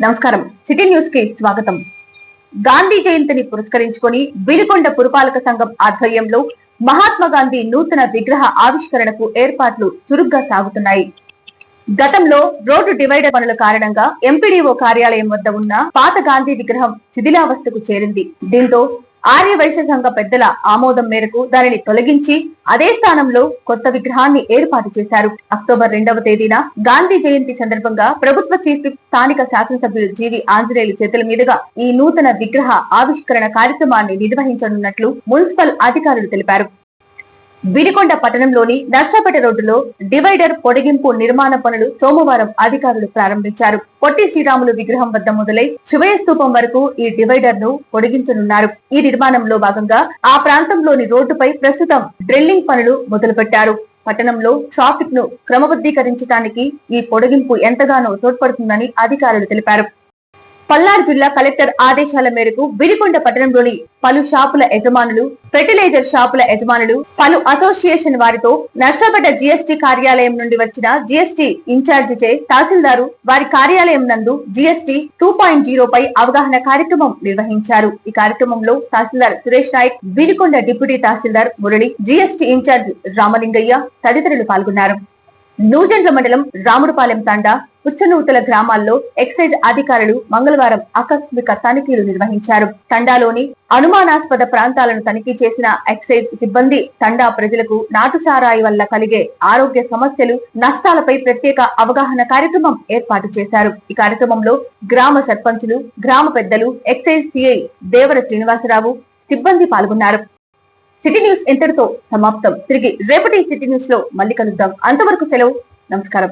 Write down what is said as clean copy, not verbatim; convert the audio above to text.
నమస్కారం. City news కి స్వాగతం. గాంధీ జయంతిని పురస్కరించుకొని వినుకొండ పురపాలక సంఘం ఆధ్వర్యంలో మహాత్మా గాంధీ నూతన విగ్రహ ఆవిష్కరణకు ఏర్పాట్లు చురుగ్గా సాగుతున్నాయి. గతంలో రోడ్డు డివైడర్ పనుల కారణంగా ఎంపీడీఓ కార్యాలయం వద్ద ఉన్న పాత గాంధీ విగ్రహం శిథిలావస్థకు చేరింది. దీంతో ఆర్య వైశ్య సంఘ పెద్దల ఆమోదం మేరకు దానిని తొలగించి అదే స్థానంలో కొత్త విగ్రహాన్ని ఏర్పాటు చేశారు. అక్టోబర్ 2వ తేదీన గాంధీ జయంతి సందర్భంగా ప్రభుత్వ చీఫ్ విప్ స్థానిక శాసనసభ్యులు జీవి ఆంజనేయులు చేతుల మీదుగా ఈ నూతన విగ్రహ ఆవిష్కరణ కార్యక్రమాన్ని నిర్వహించనున్నట్లు మున్సిపల్ అధికారులు తెలిపారు. వినుకొండ పట్టణంలోని నర్సాపేట రోడ్డులో డివైడర్ పొడిగింపు నిర్మాణ పనులు సోమవారం అధికారులు ప్రారంభించారు. పొట్టి శ్రీరాములు విగ్రహం వద్ద మొదలై శివయ్య స్తూపం వరకు ఈ డివైడర్ ను పొడిగించనున్నారు. ఈ నిర్మాణంలో భాగంగా ఆ ప్రాంతంలోని రోడ్డుపై ప్రస్తుతం డ్రిల్లింగ్ పనులు మొదలుపెట్టారు. పట్టణంలో ట్రాఫిక్ ను క్రమబద్ధీకరించడానికి ఈ పొడిగింపు ఎంతగానో తోడ్పడుతుందని అధికారులు తెలిపారు. పల్నాడు జిల్లా కలెక్టర్ ఆదేశాల మేరకు వినుకొండ పట్టణంలోని పలు షాపుల యజమానులు, ఫెర్టిలైజర్ షాపుల యజమానులు, పలు అసోసియేషన్ వారితో నర్సాపేట జీఎస్టీ కార్యాలయం నుండి వచ్చిన జీఎస్టీ ఇన్ఛార్జి చే తహసీల్దారు వారి కార్యాలయం నందు జీఎస్టీ 2.0 పై అవగాహన కార్యక్రమం నిర్వహించారు. ఈ కార్యక్రమంలో తహసీల్దార్ సురేష్ నాయక్, వినుకొండ డిప్యూటీ తహసీల్దార్ మురళి, జీఎస్టీ ఇన్ఛార్జి రామలింగయ్య తదితరులు పాల్గొన్నారు. నూజెండ్ల మండలం రాముడుపాలెం తండా, పుచ్చనూతల గ్రామాల్లో ఎక్సైజ్ అధికారులు మంగళవారం ఆకస్మిక తనిఖీలు నిర్వహించారు. తండాలోని అనుమానాస్పద ప్రాంతాలను తనిఖీ చేసిన ఎక్సైజ్ సిబ్బంది తండా ప్రజలకు నాటుసారాయి వల్ల కలిగే ఆరోగ్య సమస్యలు, నష్టాలపై ప్రత్యేక అవగాహన కార్యక్రమం ఏర్పాటు చేశారు. ఈ కార్యక్రమంలో గ్రామ సర్పంచులు, గ్రామ పెద్దలు, ఎక్సైజ్ సిఐ దేవర శ్రీనివాసరావు సిబ్బంది పాల్గొన్నారు. సిటీ న్యూస్ ఇంతటితో సమాప్తం. తిరిగి రేపటి సిటీ న్యూస్ లో మళ్ళీ కలుద్దాం. అంతవరకు సెలవు. నమస్కారం.